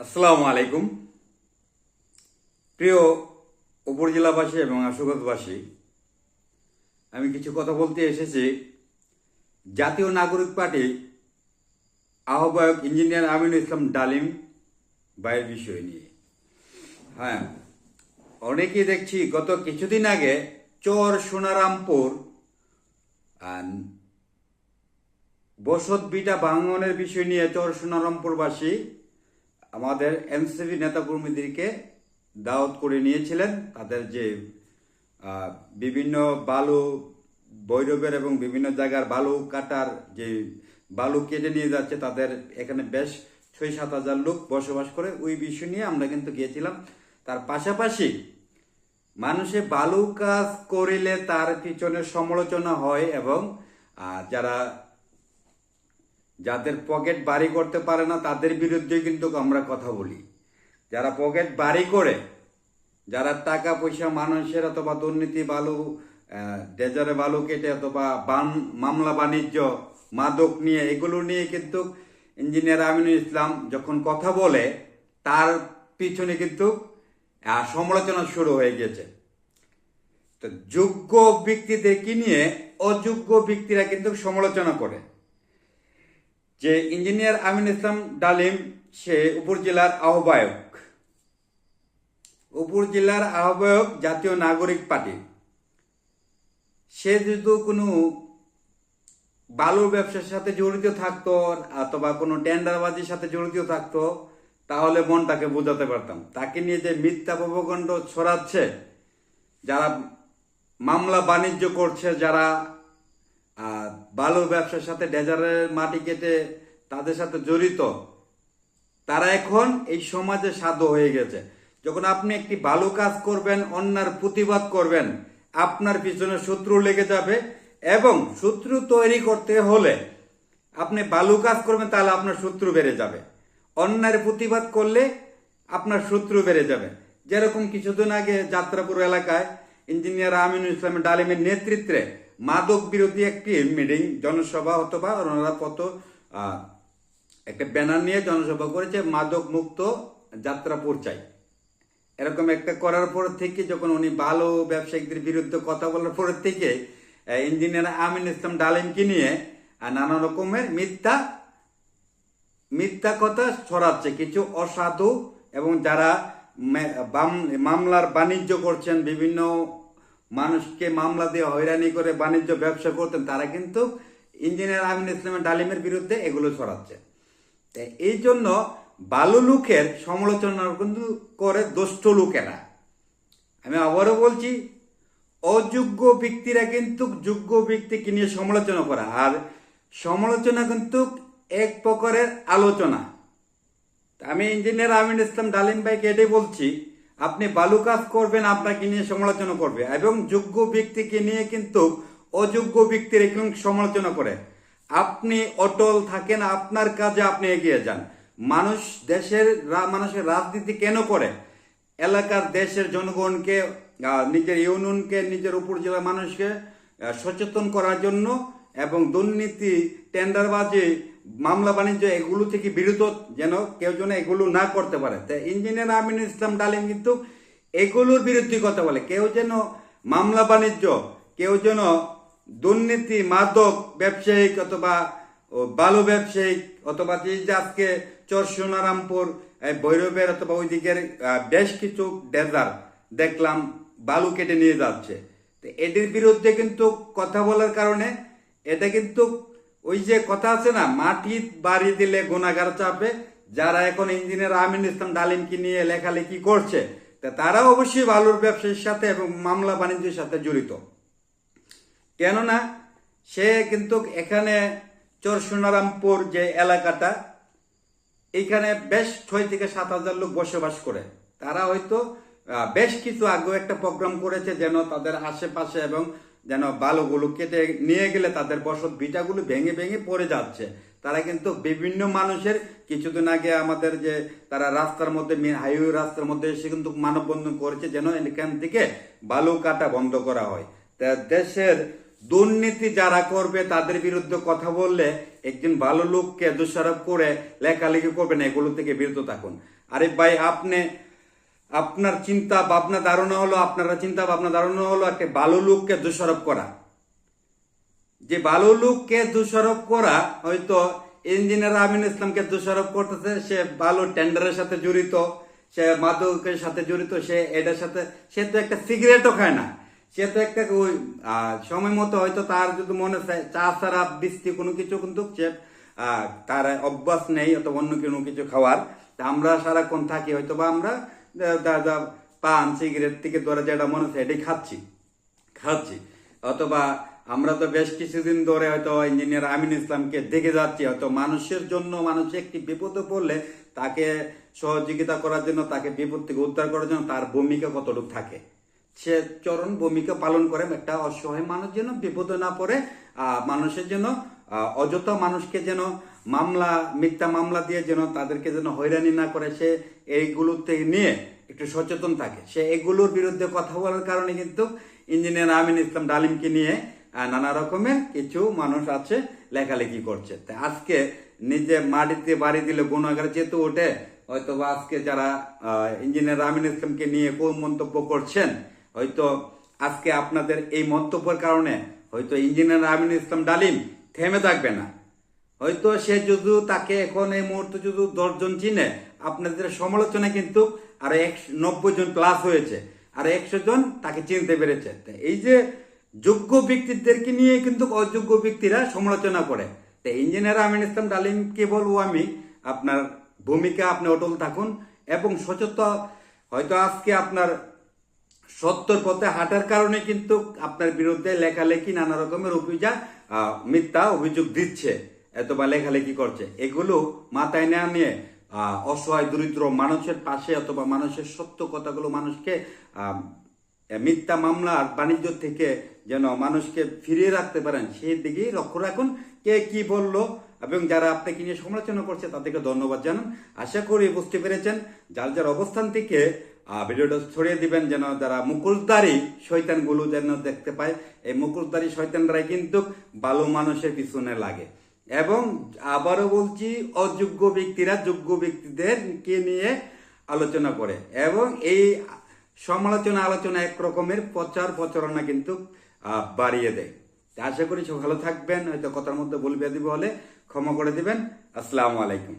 আসসালামু আলাইকুম। প্রিয় উপজেলাবাসী এবং আশুগঞ্জবাসী, আমি কিছু কথা বলতে এসেছি জাতীয় নাগরিক পার্টি আহ্বায়ক ইঞ্জিনিয়ার আমিনুল ইসলাম ডালিম ভাইয়ের বিষয় নিয়ে। হ্যাঁ, অনেকেই দেখছি গত কিছুদিন আগে চর সোনারামপুর বসত বিটা ভাঙনের বিষয় নিয়ে চর সোনারামপুরবাসী আমাদের এনসিপি নেতাকর্মীদেরকে দাওয়াত করে নিয়েছিলেন। তাদের যে বিভিন্ন বালু বৈরবের এবং বিভিন্ন জায়গার বালু কাটার যে বালু কেটে নিয়ে যাচ্ছে, তাদের এখানে বেশ ৬-৭ হাজার লোক বসবাস করে, ওই বিষয় নিয়ে আমরা কিন্তু গিয়েছিলাম। তার পাশাপাশি মানুষে বালু কাজ করিলে তার পিছনে সমালোচনা হয় এবং যাদের পকেট বাড়ি করতে পারে না তাদের বিরুদ্ধে কিন্তু আমরা কথা বলি। যারা পকেট বাড়ি করে, যারা টাকা পয়সা মানুষের অথবা দুর্নীতি বালু ডেজারে বালু কেটে অথবা মামলা বাণিজ্য মাদক নিয়ে, এগুলো নিয়ে কিন্তু ইঞ্জিনিয়ার আমিনুল ইসলাম যখন কথা বলে তার পিছনে কিন্তু সমালোচনা শুরু হয়ে গেছে। তো যোগ্য ব্যক্তিদেরকে নিয়ে অযোগ্য ব্যক্তিরা কিন্তু সমালোচনা করে। যে ইঞ্জিনিয়ার আমিনুল ইসলাম ডালিম সে উপজেলার আহ্বায়ক জাতীয় নাগরিক পার্টি। সে যদি কোনো বালুর ব্যবসার সাথে জড়িত থাকতো অথবা কোনো টেন্ডারবাজির সাথে জড়িত থাকতো তাহলে মনটাকে বোঝাতে পারতাম। তাকে নিয়ে যে মিথ্যা প্রবকাণ্ড ছড়াচ্ছে, যারা মামলা বাণিজ্য করছে, যারা বালুর ব্যবসার সাথে ডেজারের মাটি কেটে তাদের সাথে জড়িত, তারা এখন এই সমাজে সাধু হয়ে গেছে। যখন আপনি একটি ভালো কাজ করবেন, অন্যার প্রতিবাদ করবেন, আপনার পিছনে শত্রু লেগে যাবে এবং শত্রু তৈরি করতে হলে আপনি ভালো কাজ করবেন, তাহলে আপনার শত্রু বেড়ে যাবে। অন্যার প্রতিবাদ করলে আপনার শত্রু বেড়ে যাবে। যেরকম কিছুদিন আগে যাত্রাপুর এলাকায় ইঞ্জিনিয়ার আমিনুল ইসলাম ডালিমের নেতৃত্বে মাদক বিরোধী একটি মিটিং, জনসভা অথবা ওনারা একটা ব্যানার নিয়ে জনসভা করেছে, মাদক মুক্ত যাত্রাপুর চাই। এরকম একটা করার পর থেকে যখন উনি ভালো ব্যবসায়ীদের বিরুদ্ধে কথা বলার পর থেকে ইঞ্জিনিয়ার আমিনুল ইসলাম ডালিমকে নিয়ে নানা রকমের মিথ্যা কথা ছড়াচ্ছে কিছু অসাধু এবং যারা মামলার বাণিজ্য করছেন, বিভিন্ন মানুষকে মামলা দিয়ে হয়রানি করে বাণিজ্য ব্যবসা করতেন, তারা কিন্তু ইঞ্জিনিয়ার আমিনুল ইসলাম ডালিমের বিরুদ্ধে এগুলো ছড়াচ্ছে। এই জন্য ভালো লোকের সমালোচনা কিন্তু করে দুষ্ট লোকেরা। আমি আবারও বলছি, অযোগ্য ব্যক্তিরা কিন্তু যোগ্য ব্যক্তিকে নিয়ে সমালোচনা করা, আর সমালোচনা কিন্তু এক প্রকারের আলোচনা। আমি ইঞ্জিনিয়ার আমিনুল ইসলাম ডালিম ভাইকে এটাই বলছি, আপনি ভালো কাজ করবেন, আপনাকে নিয়ে সমালোচনা করবে, এবং যোগ্য ব্যক্তিকে নিয়ে কিন্তু অযোগ্য ব্যক্তির এরকম সমালোচনা করে। আপনি অটল থাকেন, আপনার কাজে আপনি এগিয়ে যান। মানুষের রাজনীতি কেন করে? এলাকার দেশের জনগণকে, নিজের ইউনিয়নকে, নিজের উপজেলার মানুষকে সচেতন করার জন্য এবং দুর্নীতি, টেন্ডারবাজি, মামলা বাণিজ্য এগুলো থেকে বিরত যেন কেউ যেন এগুলো না করতে পারে। তাই ইঞ্জিনিয়ার আমিনুল ইসলাম ডালিম কিন্তু এগুলোর বিরুদ্ধে কথা বলে। কেউ যেন মামলা বাণিজ্য, কেউ যেন দুর্নীতি, মাদক ব্যবসায়িক অথবা বালু ব্যবসায়িক অথবা যে আজকে চর সোনারামপুর ভৈরবের অথবা ওই দিকের বেশ কিছু ডেজার দেখলাম বালু কেটে নিয়ে যাচ্ছে, তো এটির বিরুদ্ধে কিন্তু কথা বলার কারণে এটা কিন্তু ওই যে কথা আছে না, মাটি বাড়ি দিলে গুণাগার চাপে। যারা এখন ইঞ্জিনিয়ার আমিনুল ইসলাম ডালিমকে নিয়ে লেখালেখি করছে, তারা অবশ্যই বালুর ব্যবসার সাথে এবং মামলা বাণিজ্যের সাথে জড়িত। কেননা সে কিন্তু এখানে চর সোনারামপুর যে এলাকাটা, এখানে বেশ ৬-৭ হাজার লোক বসবাস করে। তারা হয়তো বেশ কিছু আগে একটা প্রোগ্রাম করেছে যেন তাদের আশেপাশে এবং যেন বালুগুলো কেটে নিয়ে গেলে তাদের বসত ভিটাগুলো ভেঙে ভেঙে পড়ে যাচ্ছে। তারা কিন্তু বিভিন্ন মানুষের কিছুদিন আগে আমাদের যে তারা রাস্তার মধ্যে, হাইওয়ে রাস্তার মধ্যে এসে কিন্তু মানববন্ধন করেছে যেন এখান থেকে বালু কাটা বন্ধ করা হয়। তা দেশের দুর্নীতি যারা করবে তাদের বিরুদ্ধে কথা বললে একজন ভালো লোককে দোষারোপ করে লেখালেখি করবেন, এগুলো থেকে বিরত থাকুন। আরে ভাই আপনার চিন্তা ভাবনা ধারণা হলো, আপনারা চিন্তা ভাবনা ধারণা হলো একটা ভালো লোককে দোষারোপ করা। যে ভালো লোককে দোষারোপ করা, হয়তো ইঞ্জিনিয়ার আমিন ইসলামকে দোষারোপ করতেছে, সে ভালো টেন্ডারের সাথে জড়িত, সে মাদকের সাথে জড়িত, সে এটার সাথে, সে তো একটা সিগারেটও খায় না, সে তো একটা ওই সময় মতো হয়তো তার যদি মনে চায় চা ছাড়া বৃষ্টি কোনো কিছু কিন্তু সে তার অভ্যাস নেই অথবা অন্য কোনো কিছু খাওয়ার। তা আমরা সারাক্ষণ থাকি হয়তো বা আমরা পান সিগারেট থেকে ধরে যেটা মনে হচ্ছে এটাই খাচ্ছি অথবা আমরা তো বেশ কিছুদিন ধরে হয়তো ইঞ্জিনিয়ার আমিন ইসলামকে দেখে যাচ্ছি, হয়তো মানুষের জন্য, মানুষ একটি বিপদে পড়লে তাকে সহযোগিতা করার জন্য, তাকে বিপদ থেকে উদ্ধার করার জন্য তার ভূমিকা কতটুকু থাকে, সে চরম ভূমিকা পালন করে একটা অসহায় মানুষ যেন বিপদে না পড়ে, মানুষের জন্য অযথা মানুষকে যেন মিথ্যা মামলা দিয়ে যেন তাদেরকে যেন হয়রানি না করে, সে এইগুলোতে নিয়ে একটু সচেতন থাকে। সে এগুলোর বিরুদ্ধে কথা বলার কারণে কিন্তু ইঞ্জিনিয়ার আমিন ইসলাম ডালিমকে নিয়ে নানা রকমের কিছু মানুষ আছে লেখালেখি করছে। তাই আজকে নিজে মাটিতে বাড়ি দিলে গুণাগার যেহেতু ওঠে, হয়তো আজকে যারা ইঞ্জিনিয়ার আমিন ইসলামকে নিয়ে কোন মন্তব্য করছেন, হয়তো আজকে আপনাদের এই মন্তব্যের কারণে হয়তো ইঞ্জিনিয়ার আমিন ইসলাম ডালিম থেমে থাকবে না। হয়তো সে যদি তাকে এখন এই মুহূর্তে যদি 10 জন চিনে, আপনাদের সমালোচনা কিন্তু আরো 90 জন প্লাস হয়েছে, আর 100 জন তাকে চিনতে পেরেছে। এই যে যোগ্য ব্যক্তিদেরকে নিয়ে কিন্তু অযোগ্য ব্যক্তিরা সমালোচনা করে। তো ইঞ্জিনিয়ার আমিন ইসলাম ডালিমকে বলবো আমি, আপনার ভূমিকা আপনি অটল থাকুন এবং সচেতন। হয়তো আজকে আপনার সত্যর পথে হাঁটার কারণে কিন্তু আপনার বিরুদ্ধে লেখালেখি নানা রকমের মিথ্যা অভিযোগ দিচ্ছে অথবা লেখালেখি করছে, এগুলো মাথায় না নিয়ে অসহায় দরিদ্র মানুষের পাশে অথবা মানুষের সত্য কথাগুলো মানুষকে মিথ্যা মামলার বাণিজ্য থেকে যেন মানুষকে ফিরিয়ে রাখতে পারেন, সেই দিকেই লক্ষ্য রাখুন। কে কি বললো এবং যারা আপনাকে নিয়ে সমালোচনা করছে তাদেরকে ধন্যবাদ জানান। আশা করি বুঝতে পেরেছেন। যার যার অবস্থান থেকে ভিডিওটা ছড়িয়ে দিবেন, যেন যারা মুখোশধারী শয়তানগুলো যেন দেখতে পায়। এই মুখোশধারী শয়তানরাই কিন্তু ভালো মানুষের পিছনে লাগে এবং আবারও বলছি, অযোগ্য ব্যক্তিরা যোগ্য ব্যক্তিদেরকে নিয়ে আলোচনা করে এবং এই আলোচনা এক রকমের প্রচারণা কিন্তু বাড়িয়ে দেয়। আশা করি সব ভালো থাকবেন। হয়তো কথার মধ্যে ভুল বেয়াদবি হলে ক্ষমা করে দিবেন। আসসালামু আলাইকুম।